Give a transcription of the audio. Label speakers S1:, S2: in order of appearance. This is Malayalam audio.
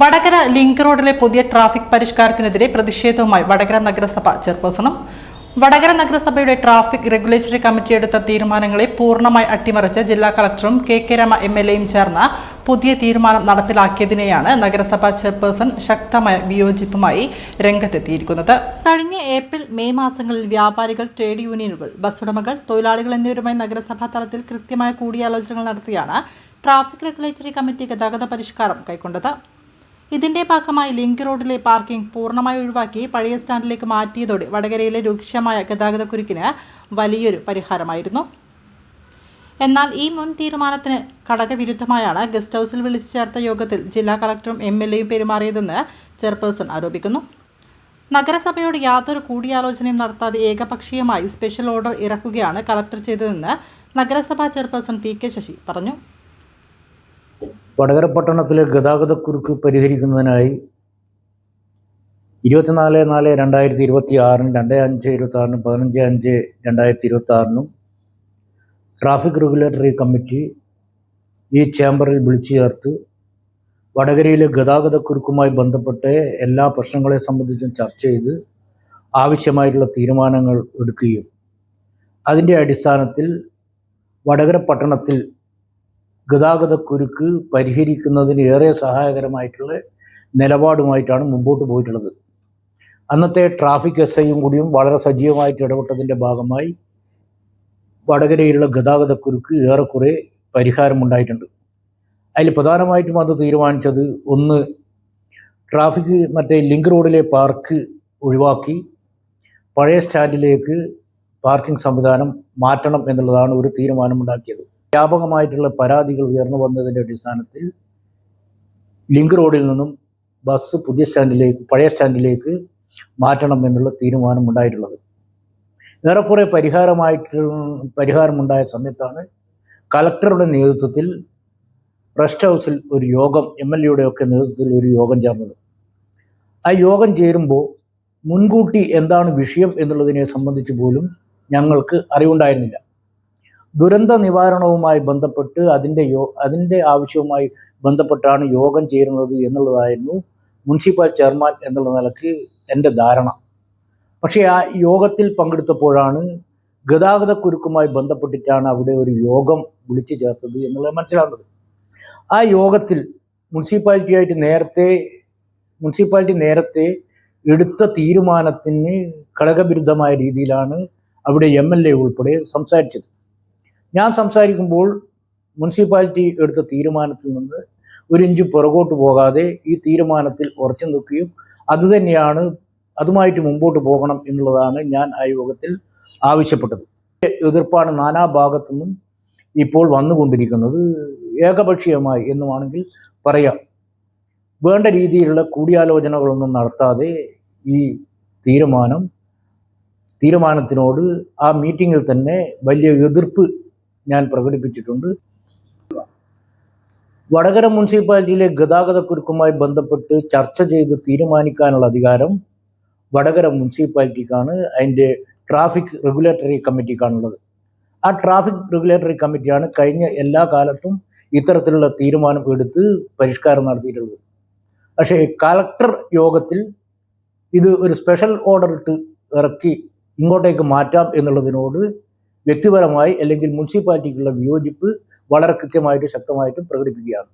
S1: വടകര ലിങ്ക് റോഡിലെ പുതിയ ട്രാഫിക് പരിഷ്കാരത്തിനെതിരെ പ്രതിഷേധവുമായി വടകര നഗരസഭ ചെയർപേഴ്സണും വടകര നഗരസഭയുടെ ട്രാഫിക് റെഗുലേറ്ററി കമ്മിറ്റി എടുത്ത തീരുമാനങ്ങളെ പൂർണ്ണമായി അട്ടിമറിച്ച് ജില്ലാ കളക്ടറും കെ രമ MLAയും ചേർന്ന് പുതിയ തീരുമാനം നടപ്പിലാക്കിയതിനെയാണ് നഗരസഭാ ചെയർപേഴ്സൺ ശക്തമായ വിയോജിപ്പുമായി രംഗത്തെത്തിയിരിക്കുന്നത്. കഴിഞ്ഞ ഏപ്രിൽ മെയ് മാസങ്ങളിൽ വ്യാപാരികൾ, ട്രേഡ് യൂണിയനുകൾ, ബസ് ഉടമകൾ, തൊഴിലാളികൾ എന്നിവരുമായി നഗരസഭാ തലത്തിൽ കൃത്യമായ കൂടിയാലോചനകൾ നടത്തിയാണ് ട്രാഫിക് റെഗുലേറ്ററി കമ്മിറ്റി ഗതാഗത പരിഷ്കാരം കൈക്കൊണ്ടത്. ഇതിന്റെ ഭാഗമായി ലിങ്ക് റോഡിലെ പാർക്കിംഗ് പൂർണ്ണമായി ഒഴിവാക്കി പഴയ സ്റ്റാൻഡിലേക്ക് മാറ്റിയതോടെ വടകരയിലെ രൂക്ഷമായ ഗതാഗതക്കുരുക്കിന് വലിയൊരു പരിഹാരമായിരുന്നു. എന്നാൽ ഈ മുൻ തീരുമാനത്തിന് ഘടകവിരുദ്ധമായാണ് ഗസ്റ്റ് ഹൗസിൽ വിളിച്ചു ചേർത്ത യോഗത്തിൽ ജില്ലാ കളക്ടറും MLAയും പെരുമാറിയതെന്ന് ചെയർപേഴ്സൺ ആരോപിക്കുന്നു. നഗരസഭയോട് യാതൊരു കൂടിയാലോചനയും നടത്താതെ ഏകപക്ഷീയമായി സ്പെഷ്യൽ ഓർഡർ ഇറക്കുകയാണ് കളക്ടർ ചെയ്തതെന്ന് നഗരസഭാ ചെയർപേഴ്സൺ PK ശശി പറഞ്ഞു.
S2: വടകര പട്ടണത്തിലെ ഗതാഗതക്കുരുക്ക് പരിഹരിക്കുന്നതിനായി 24/4/2026 2/5/26 15/5/2026 ട്രാഫിക് റെഗുലേറ്ററി കമ്മിറ്റി ഈ ചേംബറിൽ വിളിച്ചു ചേർത്ത് വടകരയിലെ ഗതാഗതക്കുരുക്കുമായി ബന്ധപ്പെട്ട് എല്ലാ പ്രശ്നങ്ങളെ സംബന്ധിച്ചും ചർച്ച ചെയ്ത് ആവശ്യമായിട്ടുള്ള തീരുമാനങ്ങൾ എടുക്കുകയും അതിൻ്റെ അടിസ്ഥാനത്തിൽ വടകര പട്ടണത്തിൽ ഗതാഗതക്കുരുക്ക് പരിഹരിക്കുന്നതിന് ഏറെ സഹായകരമായിട്ടുള്ള നിലപാടുമായിട്ടാണ് മുമ്പോട്ട് പോയിട്ടുള്ളത്. അന്നത്തെ ട്രാഫിക് SIയും കൂടിയും വളരെ സജീവമായിട്ട് ഇടപെട്ടതിൻ്റെ ഭാഗമായി വടകരയിലുള്ള ഗതാഗതക്കുരുക്ക് ഏറെക്കുറെ പരിഹാരമുണ്ടായിട്ടുണ്ട്. അതിൽ പ്രധാനമായിട്ടും അത് തീരുമാനിച്ചത്, ഒന്ന്, ട്രാഫിക് ലിങ്ക് റോഡിലെ പാർക്ക് ഒഴിവാക്കി പഴയ സ്റ്റാൻഡിലേക്ക് പാർക്കിംഗ് സംവിധാനം മാറ്റണം എന്നുള്ളതാണ് ഒരു തീരുമാനമുണ്ടാക്കിയത്. വ്യാപകമായിട്ടുള്ള പരാതികൾ ഉയർന്നു വന്നതിൻ്റെ അടിസ്ഥാനത്തിൽ ലിങ്ക് റോഡിൽ നിന്നും ബസ് പഴയ സ്റ്റാൻഡിലേക്ക് മാറ്റണം എന്നുള്ള തീരുമാനമുണ്ടായിട്ടുള്ളത്. ഏറെക്കുറെ പരിഹാരമുണ്ടായ സമയത്താണ് കളക്ടറുടെ നേതൃത്വത്തിൽ റെസ്റ്റ് ഹൗസിൽ ഒരു യോഗം, MLAയുടെ ഒക്കെ നേതൃത്വത്തിൽ ഒരു യോഗം ചേർന്നത്. ആ യോഗം ചേരുമ്പോൾ മുൻകൂട്ടി എന്താണ് വിഷയം എന്നുള്ളതിനെ സംബന്ധിച്ച് പോലും ഞങ്ങൾക്ക് അറിവുണ്ടായിരുന്നില്ല. ദുരന്ത നിവാരണവുമായി ബന്ധപ്പെട്ട് അതിൻ്റെ ആവശ്യവുമായി ബന്ധപ്പെട്ടാണ് യോഗം ചേരുന്നത് എന്നുള്ളതായിരുന്നു മുനിസിപ്പൽ ചെയർമാൻ എന്നുള്ള നിലക്ക് എൻ്റെ ധാരണ. പക്ഷേ ആ യോഗത്തിൽ പങ്കെടുത്തപ്പോഴാണ് ഗതാഗതക്കുരുക്കുമായി ബന്ധപ്പെട്ടിട്ടാണ് അവിടെ ഒരു യോഗം വിളിച്ചു ചേർത്തത് എന്നുള്ളത് മനസ്സിലാകുന്നത്. ആ യോഗത്തിൽ മുനിസിപ്പാലിറ്റി നേരത്തെ എടുത്ത തീരുമാനത്തിന് ഘടകവിരുദ്ധമായ രീതിയിലാണ് അവിടെ MLA ഉൾപ്പെടെ സംസാരിച്ചത്. ഞാൻ സംസാരിക്കുമ്പോൾ മുനിസിപ്പാലിറ്റി എടുത്ത തീരുമാനത്തിൽ നിന്ന് ഒരു ഇഞ്ച് പുറകോട്ട് പോകാതെ ഈ തീരുമാനത്തിൽ ഉറച്ചു നിൽക്കുകയും അതുമായിട്ട് മുമ്പോട്ട് പോകണം എന്നുള്ളതാണ് ഞാൻ ആ യോഗത്തിൽ ആവശ്യപ്പെട്ടത്. എതിർപ്പാണ് നാനാഭാഗത്തു നിന്നും ഇപ്പോൾ വന്നുകൊണ്ടിരിക്കുന്നത്. ഏകപക്ഷീയമായി എന്നുമാണെങ്കിൽ പറയാം. വേണ്ട രീതിയിലുള്ള കൂടിയാലോചനകളൊന്നും നടത്താതെ ഈ തീരുമാനത്തിനോട് ആ മീറ്റിങ്ങിൽ തന്നെ വലിയ എതിർപ്പ് ഞാൻ പ്രകടിപ്പിച്ചിട്ടുണ്ട്. വടകര മുനിസിപ്പാലിറ്റിയിലെ ഗതാഗതക്കുരുക്കുമായി ബന്ധപ്പെട്ട് ചർച്ച ചെയ്ത് തീരുമാനിക്കാനുള്ള അധികാരം വടകര മുനിസിപ്പാലിറ്റിക്കാണ്, അതിൻ്റെ ട്രാഫിക് റെഗുലേറ്ററി കമ്മിറ്റിക്കാണുള്ളത്. ആ ട്രാഫിക് റെഗുലേറ്ററി കമ്മിറ്റിയാണ് കഴിഞ്ഞ എല്ലാ കാലത്തും ഇത്തരത്തിലുള്ള തീരുമാനം എടുത്ത് പരിഷ്കാരം നടത്തിയിട്ടുള്ളത്. പക്ഷേ കളക്ടർ യോഗത്തിൽ ഇത് ഒരു സ്പെഷ്യൽ ഓർഡർ ഇട്ട് ഇറക്കി ഇങ്ങോട്ടേക്ക് മാറ്റാം എന്നുള്ളതിനോട് വ്യക്തിപരമായി അല്ലെങ്കിൽ മുനിസിപ്പാലിറ്റിക്കുള്ള വിയോജിപ്പ് വളരെ കൃത്യമായിട്ടും ശക്തമായിട്ടും പ്രകടിപ്പിക്കുകയാണ്.